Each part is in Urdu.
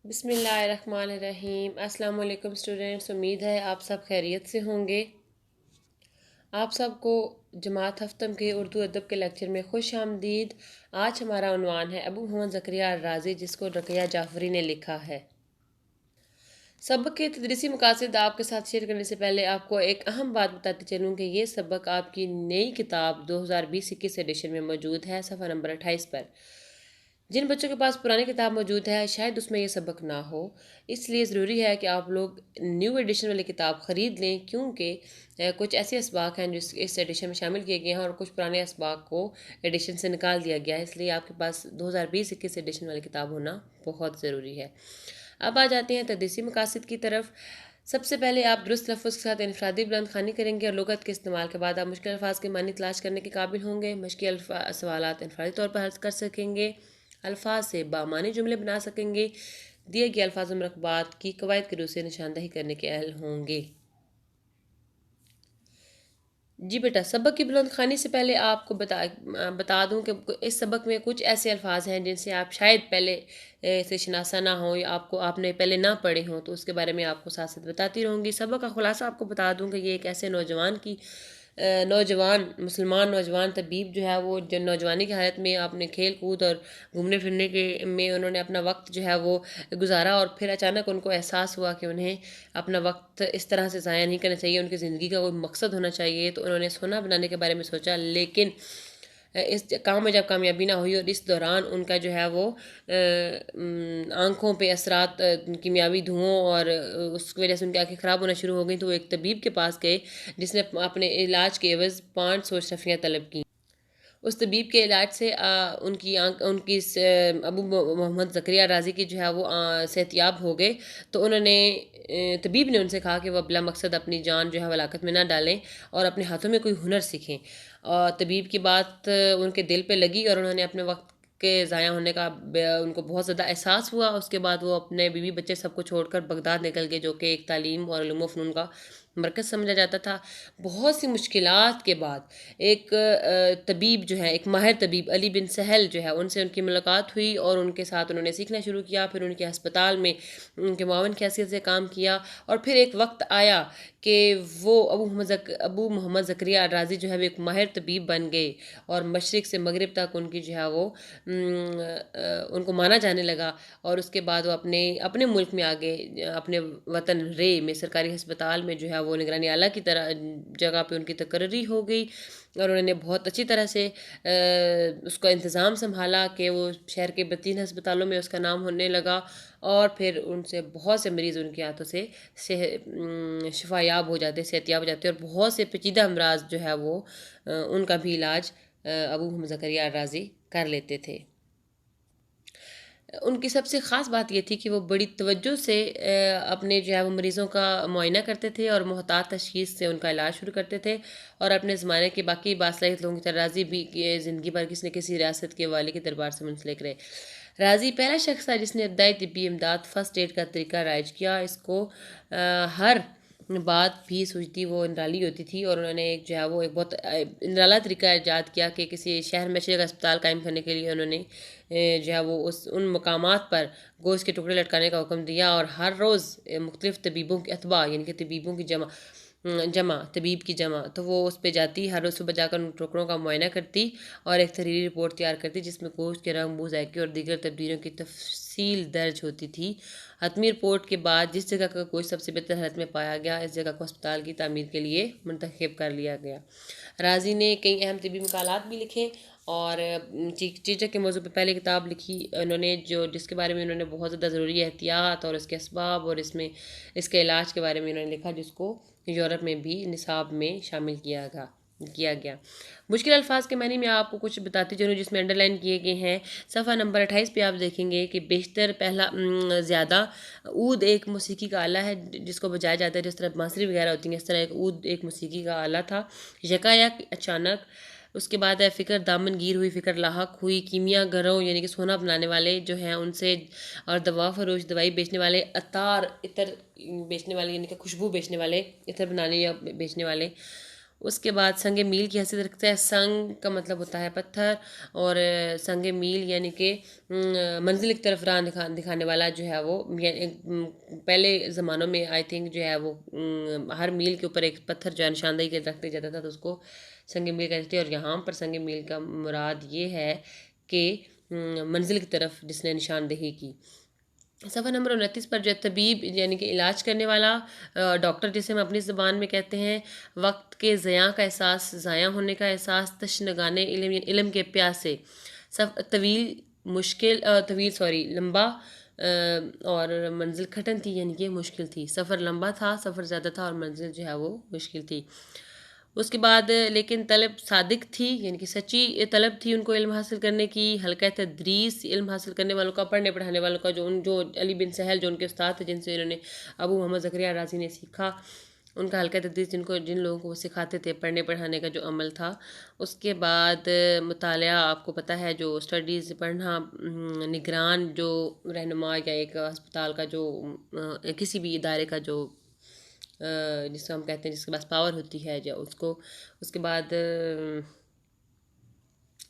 بسم اللہ الرحمن الرحیم۔ السلام علیکم اسٹوڈنٹس، امید ہے آپ سب خیریت سے ہوں گے۔ آپ سب کو جماعت ہفتم کے اردو ادب کے لیکچر میں خوش آمدید۔ آج ہمارا عنوان ہے ابو محمد زکریا الرازی، جس کو رقیہ جعفری نے لکھا ہے۔ سبق کے تدریسی مقاصد آپ کے ساتھ شیئر کرنے سے پہلے آپ کو ایک اہم بات بتاتے چلوں کہ یہ سبق آپ کی نئی کتاب 2020-21 ایڈیشن میں موجود ہے، صفحہ نمبر 28 پر۔ جن بچوں کے پاس پرانی کتاب موجود ہے شاید اس میں یہ سبق نہ ہو، اس لیے ضروری ہے کہ آپ لوگ نیو ایڈیشن والی کتاب خرید لیں، کیونکہ کچھ ایسے اسباق ہیں جو اس ایڈیشن میں شامل کیے گئے ہیں اور کچھ پرانے اسباق کو ایڈیشن سے نکال دیا گیا ہے، اس لیے آپ کے پاس 2020-21 ایڈیشن والی کتاب ہونا بہت ضروری ہے۔ اب آ جاتے ہیں تدریسی مقاصد کی طرف۔ سب سے پہلے آپ درست لفظ کے ساتھ انفرادی بلند خوانی کریں گے اور لغت کے استعمال کے بعد آپ مشکل الفاظ کے معنی تلاش کرنے کے قابل ہوں گے۔ مشکل سوالات انفرادی طور پر حل کر سکیں گے، الفاظ سے بامعنی جملے بنا سکیں گے، دیے گئے الفاظ و مرکبات کی قواعد کی روح سے نشاندہی کرنے کے اہل ہوں گے۔ جی بیٹا، سبق کی بلند خوانی سے پہلے آپ کو بتا دوں کہ اس سبق میں کچھ ایسے الفاظ ہیں جن سے آپ شاید پہلے سے شناسہ نہ ہوں یا آپ نے پہلے نہ پڑھے ہوں، تو اس کے بارے میں آپ کو ساتھ ساتھ بتاتی رہوں گی۔ سبق کا خلاصہ آپ کو بتا دوں کہ یہ ایک ایسے مسلمان نوجوان طبیب جو ہے وہ نوجوانی کی حالت میں اپنے کھیل کود اور گھومنے پھرنے میں انہوں نے اپنا وقت جو ہے وہ گزارا، اور پھر اچانک ان کو احساس ہوا کہ انہیں اپنا وقت اس طرح سے ضائع نہیں کرنا چاہیے، ان کی زندگی کا کوئی مقصد ہونا چاہیے، تو انہوں نے سونا بنانے کے بارے میں سوچا، لیکن اس کام میں جب کامیابی نہ ہوئی اور اس دوران ان کا جو ہے وہ آنکھوں پہ اثرات کیمیاوی دھوؤں اور اس کی وجہ سے ان کی آنکھیں خراب ہونا شروع ہو گئیں، تو وہ ایک طبیب کے پاس گئے جس نے اپنے علاج کے عوض 500 اشرفیاں طلب کی۔ اس طبیب کے علاج سے ان کی ابو محمد زکریا رازی کی جو ہے وہ صحتیاب ہو گئے، تو انہوں نے طبیب نے ان سے کہا کہ وہ بلا مقصد اپنی جان جو ہے ہلاکت میں نہ ڈالیں اور اپنے ہاتھوں میں کوئی ہنر سیکھیں، اور طبیب کی بات ان کے دل پہ لگی اور انہوں نے اپنے وقت کے ضائع ہونے کا ان کو بہت زیادہ احساس ہوا۔ اس کے بعد وہ اپنے بیوی بچے سب کو چھوڑ کر بغداد نکل گئے، جو کہ ایک تعلیم اور علوم و فنون کا مرکز سمجھا جاتا تھا۔ بہت سی مشکلات کے بعد ایک طبیب جو ہے، ایک ماہر طبیب علی بن سہل جو ہے، ان سے ان کی ملاقات ہوئی اور ان کے ساتھ انہوں نے سیکھنا شروع کیا، پھر ان کے ہسپتال میں ان کے معاون کی حیثیت سے کام کیا، اور پھر ایک وقت آیا کہ وہ ابو محمد زکریا الرازی جو ہے وہ ایک ماہر طبیب بن گئے، اور مشرق سے مغرب تک ان کی جو ہے وہ ان کو مانا جانے لگا، اور اس کے بعد وہ اپنے ملک میں آگے اپنے وطن رے میں سرکاری ہسپتال میں جو ہے وہ نگرانی اعلیٰ کی طرح جگہ پہ ان کی تقرری ہو گئی، اور انہوں نے بہت اچھی طرح سے اس کا انتظام سنبھالا کہ وہ شہر کے 32 ہسپتالوں میں اس کا نام ہونے لگا، اور پھر ان سے بہت سے مریض ان کے ہاتھوں سے شفایاب ہو جاتے، صحتیاب ہو جاتے، اور بہت سے پیچیدہ امراض جو ہے وہ ان کا بھی علاج ابو محمد زکریا الرازی کر لیتے تھے۔ ان کی سب سے خاص بات یہ تھی کہ وہ بڑی توجہ سے اپنے جو ہے وہ مریضوں کا معائنہ کرتے تھے اور محتاط تشخیص سے ان کا علاج شروع کرتے تھے، اور اپنے زمانے کے باقی باصلاحیت لوگوں کی طرح راضی بھی زندگی بھر کسی نہ کسی ریاست کے والی کے دربار سے منسلک رہے۔ راضی پہلا شخص تھا جس نے ابتدائی طبی امداد فرسٹ ایڈ کا طریقہ رائج کیا۔ اس کو ہر بات بھی سوچتی وہ نرالی ہوتی تھی، اور انہوں نے ایک جو ہے وہ ایک بہت نرالا طریقہ ایجاد کیا کہ کسی شہر میں اچھی جگہ اسپتال قائم کرنے کے لیے انہوں نے جو ہے وہ ان مقامات پر گوشت کے ٹکڑے لٹکانے کا حکم دیا، اور ہر روز مختلف طبیبوں کی اتباع، یعنی کہ طبیبوں کی طبیب کی جمع، تو وہ اس پہ جاتی، ہر روز صبح جا کر ان ٹکڑوں کا معائنہ کرتی اور ایک تحریری رپورٹ تیار کرتی جس میں گوشت کے رنگ، بو، ذائقے اور دیگر تبدیلیوں کی تفصیل درج ہوتی تھی۔ حتمی رپورٹ کے بعد جس جگہ کا گوشت سب سے بہتر حالت میں پایا گیا، اس جگہ کو اسپتال کی تعمیر کے لیے منتخب کر لیا گیا۔ رازی نے کئی اہم طبی مقالات بھی لکھے، اور چیچک کے موضوع پہ پہلے کتاب لکھی انہوں نے جس کے بارے میں انہوں نے بہت زیادہ ضروری احتیاط اور اس کے اسباب اور اس کے علاج کے بارے میں انہوں نے لکھا، جس کو یورپ میں بھی نصاب میں شامل کیا گیا۔ مشکل الفاظ کے معنی میں آپ کو کچھ بتاتی چلوں جس میں انڈر لائن کیے گئے ہیں۔ صفحہ نمبر 28 پہ آپ دیکھیں گے کہ بیشتر زیادہ عود ایک موسیقی کا آلہ ہے جس کو بجایا جاتا ہے، جس طرح بانسری وغیرہ ہوتی ہیں اس طرح ایک عود ایک موسیقی کا آلہ تھا۔ یکایک اچانک اس کے بعد ہے فکر دامن گیر ہوئی، فکر لاحق ہوئی، کیمیا گروں یعنی کہ سونا بنانے والے جو ہیں ان سے، اور دوا فروش، دوائی بیچنے والے، عطر بیچنے والے یعنی کہ خوشبو بیچنے والے، عطر بنانے یا بیچنے والے، اس کے بعد سنگ میل کی حیثیت رکھتا ہے. سنگ کا مطلب ہوتا ہے پتھر، اور سنگ میل یعنی کہ منزل کی طرف راہ دکھانے والا جو ہے وہ، پہلے زمانوں میں آئی تھنک جو ہے وہ ہر میل کے اوپر ایک پتھر جو ہے نشاندہی کے رکھتے جاتا تھا، تو اس کو سنگ میل کہتے تھے. اور یہاں پر سنگ میل کا مراد یہ ہے کہ منزل کی طرف جس نے نشاندہی کی. صفحہ نمبر 29 پر جو ہے طبیب یعنی کہ علاج کرنے والا، ڈاکٹر جسے ہم اپنی زبان میں کہتے ہیں. وقت کے ضیاع کا احساس، ضائع ہونے کا احساس. تشنگان علم یعنی علم کے پیاسے. لمبا، اور منزل کھٹن تھی یعنی کہ مشکل تھی. سفر لمبا تھا، سفر زیادہ تھا، اور منزل جو ہے وہ مشکل تھی. اس کے بعد لیکن طلب صادق تھی یعنی کہ سچی طلب تھی ان کو علم حاصل کرنے کی. حلقہ تدریس، علم حاصل کرنے والوں کا، پڑھنے پڑھانے والوں کا، جو علی بن سہل جو ان کے استاد تھے جن سے انہوں نے ابو محمد زکریا رازی نے سیکھا، ان کا حلقہ تدریس جن لوگوں کو وہ سکھاتے تھے پڑھنے پڑھانے کا جو عمل تھا. اس کے بعد مطالعہ، آپ کو پتہ ہے جو اسٹڈیز پڑھنا. نگران جو رہنما یا ایک ہسپتال کا جو کسی بھی ادارے کا جو جس کو ہم کہتے ہیں جس کے پاس پاور ہوتی ہے جو اس کو. اس کے بعد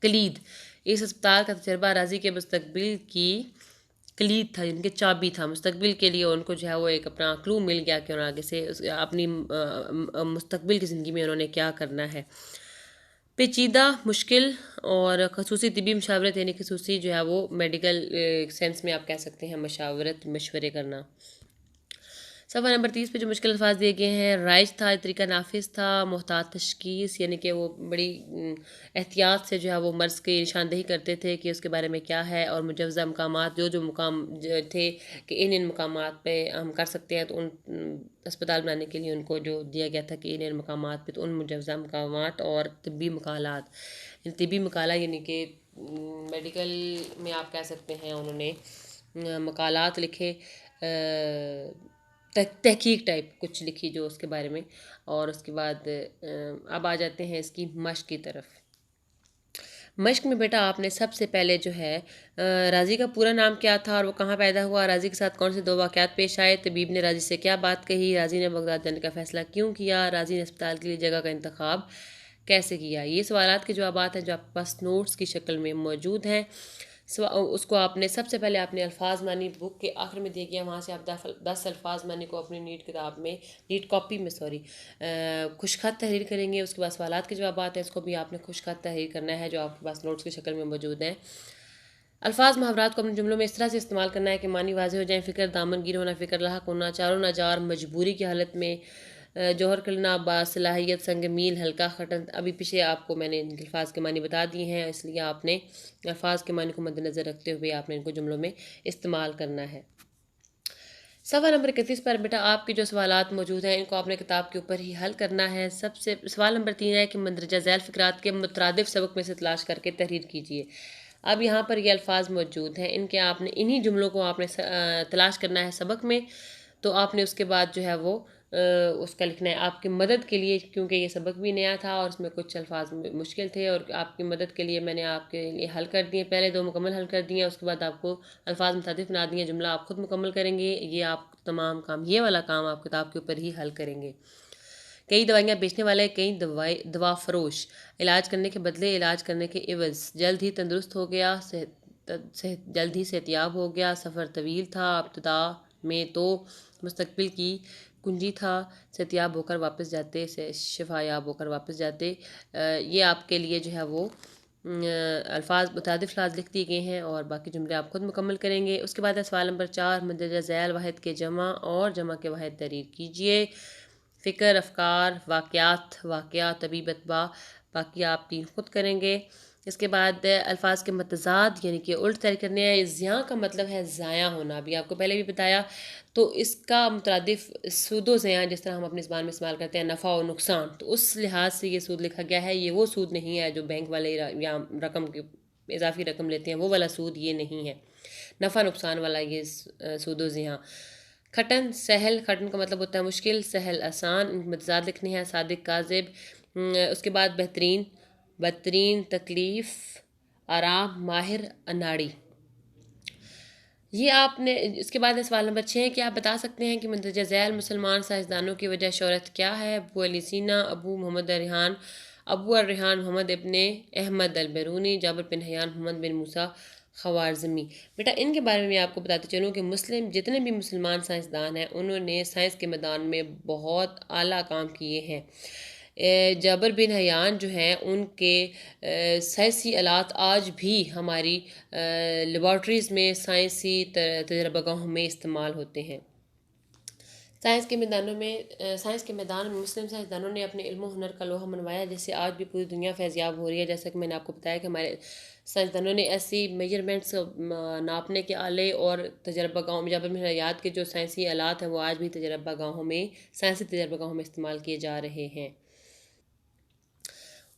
کلید، اس ہسپتال کا تجربہ راضی کے مستقبل کی کلید تھا، جن کے چابی تھا مستقبل کے لیے. ان کو جو ہے وہ ایک اپنا کلو مل گیا کہ انہوں آگے سے اپنی مستقبل کی زندگی میں انہوں نے کیا کرنا ہے. پیچیدہ، مشکل، اور خصوصی طبی مشاورت یعنی خصوصی جو ہے وہ میڈیکل سینس میں آپ کہہ سکتے ہیں مشاورت، مشورے کرنا. صفحہ نمبر 30 پہ جو مشکل الفاظ دیے گئے ہیں، رائج تھا، طریقہ نافذ تھا. محتاط تشخیص یعنی کہ وہ بڑی احتیاط سے جو ہے وہ مرض کی نشاندہی کرتے تھے کہ اس کے بارے میں کیا ہے. اور مجوزہ مقامات، جو مقام تھے کہ ان مقامات پہ ہم کر سکتے ہیں، تو ان اسپتال بنانے کے لیے ان کو جو دیا گیا تھا کہ ان مقامات پہ، تو ان مجوزہ مقامات. اور طبی مقالات، طبی مقالہ یعنی کہ میڈیکل میں آپ کہہ سکتے ہیں انہوں نے مقالات لکھے، تحقیق ٹائپ کچھ لکھی جو اس کے بارے میں. اور اس کے بعد اب آ جاتے ہیں اس کی مشق کی طرف. مشق میں بیٹا آپ نے سب سے پہلے جو ہے راضی کا پورا نام کیا تھا اور وہ کہاں پیدا ہوا، راضی کے ساتھ کون سے 2 واقعات پیش آئے، طبیب نے راضی سے کیا بات کہی، راضی نے بغداد جانے کا فیصلہ کیوں کیا، راضی نے اسپتال کے لیے جگہ کا انتخاب کیسے کیا. یہ سوالات کے جوابات ہیں جو آپ کے پاس نوٹس کی شکل میں موجود ہیں. اس کو آپ نے سب سے پہلے آپ نے الفاظ معنی بک کے آخر میں دے گیا، وہاں سے آپ 10 الفاظ معنی کو اپنی نیٹ کتاب میں، نیٹ کاپی میں خوش خط تحریر کریں گے. اس کے بعد سوالات کے جوابات ہیں، اس کو بھی آپ نے خوش خط تحریر کرنا ہے جو آپ کے پاس نوٹس کی شکل میں موجود ہیں. الفاظ محاورات کو اپنے جملوں میں اس طرح سے استعمال کرنا ہے کہ معنی واضح ہو جائیں. فکر دامن گیر ہونا، فکر لاحق ہونا، چاروں ناچار، مجبوری کی حالت میں، جوہر کلنا، باصلاحیت، سنگ میل، حلقہ کھٹن. ابھی پیچھے آپ کو میں نے الفاظ کے معنی بتا دیے ہیں، اس لیے آپ نے الفاظ کے معنی کو مد نظر رکھتے ہوئے آپ نے ان کو جملوں میں استعمال کرنا ہے. صفحہ نمبر 31 پر بیٹا آپ کے جو سوالات موجود ہیں ان کو آپ نے کتاب کے اوپر ہی حل کرنا ہے. سب سے سوال نمبر 3 ہے کہ مندرجہ ذیل فقرات کے مترادف سبق میں سے تلاش کر کے تحریر کیجیے. اب یہاں پر یہ الفاظ موجود ہیں، ان کے آپ نے انہی جملوں کو آپ نے تلاش کرنا ہے سبق میں. تو آپ نے اس کے بعد جو ہے وہ اس کا لکھنا ہے آپ کی مدد کے لیے، کیونکہ یہ سبق بھی نیا تھا اور اس میں کچھ الفاظ مشکل تھے، اور آپ کی مدد کے لیے میں نے آپ کے لیے حل کر دیے. پہلے 2 مکمل حل کر دیے، اس کے بعد آپ کو الفاظ متعدد بنا دیے، جملہ آپ خود مکمل کریں گے. یہ آپ تمام کام، یہ والا کام آپ کتاب کے اوپر ہی حل کریں گے. کئی دوائیاں بیچنے والے، کئی دوا فروش، علاج کرنے کے بدلے، علاج کرنے کے عوض، جلد ہی تندرست ہو گیا، جلد ہی صحتیاب ہو گیا، سفر طویل تھا، ابتدا میں تو مستقبل کی کنجی تھا، صحتیاب ہو کر واپس جاتے، شفا یاب ہو کر واپس جاتے. یہ آپ کے لیے جو ہے وہ الفاظ متعدد الفاظ لکھ دیے گئے ہیں اور باقی جملے آپ خود مکمل کریں گے. اس کے بعد سوال نمبر 4 مندرجہ ذیل واحد کے جمع اور جمع کے واحد تحریر کیجیے. فکر، افکار، واقعات، طبیب اتباع، باقی آپ 3 خود کریں گے. اس کے بعد الفاظ کے متضاد یعنی کہ الٹ تحریر کرنے ہیں. ضیاع کا مطلب ہے ضائع ہونا، ابھی آپ کو پہلے بھی بتایا. تو اس کا مترادف سود و زیاں جس طرح ہم اپنی زبان میں استعمال کرتے ہیں، نفع و نقصان، تو اس لحاظ سے یہ سود لکھا گیا ہے. یہ وہ سود نہیں ہے جو بینک والے یا رقم کی اضافی رقم لیتے ہیں، وہ والا سود یہ نہیں ہے. نفع نقصان والا یہ سود و زیاں. کھٹن، سہل، کھٹن کا مطلب ہوتا ہے مشکل، سہل آسان. متضاد لکھنے ہیں، صادق، کاذب. اس کے بعد بہترین، بدترین، تکلیف، آرام، ماہر، اناڑی. یہ آپ نے اس کے بعد سوال نمبر 6 کہ آپ بتا سکتے ہیں کہ مندرجہ ذیل مسلمان سائنسدانوں کی وجہ شہرت کیا ہے؟ ابو علی سینا، ابو الریحان محمد ابن احمد البیرونی، جابر بن حیان، محمد بن موسیٰ خوارزمی۔ بیٹا ان کے بارے میں آپ کو بتاتے چلوں کہ جتنے بھی مسلمان سائنسدان ہیں انہوں نے سائنس کے میدان میں بہت اعلیٰ کام کیے ہیں۔ جابر بن حیان جو ہیں ان کے سائنسی آلات آج بھی ہماری لیبارٹریز میں سائنسی تجربہ گاہوں میں استعمال ہوتے ہیں۔ سائنس کے میدان میں مسلم سائنسدانوں نے اپنے علم و ہنر کا لوہا منوایا، جس سے آج بھی پوری دنیا فیضیاب ہو رہی ہے۔ جیسا کہ میں نے آپ کو بتایا کہ ہمارے سائنسدانوں نے ایسی میجرمنٹس ناپنے کے آلے اور تجربہ گاہوں میں جابر بن حیان کے جو سائنسی آلات ہیں وہ آج بھی سائنسی تجربہ گاہوں میں استعمال کیے جا رہے ہیں۔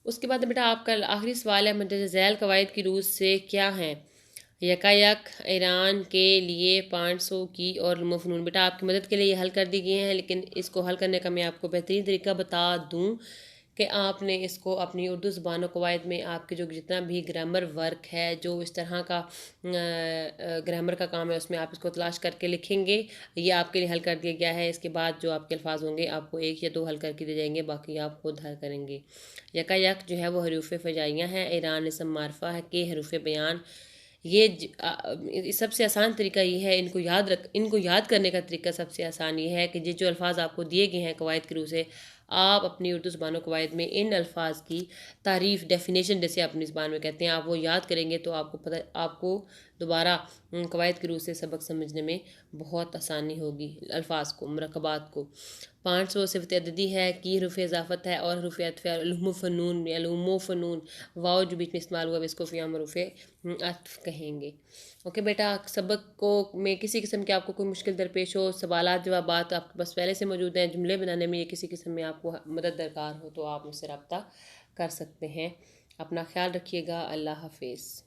اس کے بعد بیٹا آپ کا آخری سوال ہے مندرجہ ذیل قواعد کی روز سے کیا ہیں؟ یکایک، ایران کے لیے 500 کی اور علوم و فنون۔ بیٹا آپ کی مدد کے لیے یہ حل کر دی گئی ہیں، لیکن اس کو حل کرنے کا میں آپ کو بہترین طریقہ بتا دوں کہ آپ نے اس کو اپنی اردو زبان و قواعد میں آپ کے جو جتنا بھی گرامر ورک ہے، جو اس طرح کا گرامر کا کام ہے، اس میں آپ اس کو تلاش کر کے لکھیں گے۔ یہ آپ کے لیے حل کر دیا گیا ہے۔ اس کے بعد جو آپ کے الفاظ ہوں گے آپ کو 1 یا 2 حل کر کے دے جائیں گے، باقی آپ خود حل کریں گے۔ یکایک جو ہے وہ حروف فجائیہ ہیں، ایران اسم معرفہ ہے کہ حروف بیان۔ یہ سب سے آسان طریقہ یہ ہے، ان کو یاد کرنے کا طریقہ سب سے آسان یہ ہے کہ یہ جو الفاظ آپ کو دیے گئے ہیں قواعد کی روح سے، آپ اپنی اردو زبان و قواعد میں ان الفاظ کی تعریف، ڈیفینیشن جیسے اپنی زبان میں کہتے ہیں، آپ وہ یاد کریں گے تو آپ کو دوبارہ قواعد کی روح سے سبق سمجھنے میں بہت آسانی ہوگی۔ الفاظ کو، مرکبات کو۔ 500 صفت عددی ہے، کی حروف اضافت ہے اور حروف عطف ہے۔ علوم و فنون واو جو بیچ میں استعمال ہوا ہے اس کو فی حروف عطف کہیں گے۔ اوکے بیٹا، سبق کو میں کسی قسم کے آپ کو کوئی مشکل درپیش ہو، سوالات جوابات آپ کے پاس پہلے سے موجود ہیں، جملے بنانے میں یا کسی قسم میں آپ کو مدد درکار ہو تو آپ مجھ سے رابطہ کر سکتے ہیں۔ اپنا خیال رکھیے گا۔ اللہ حافظ۔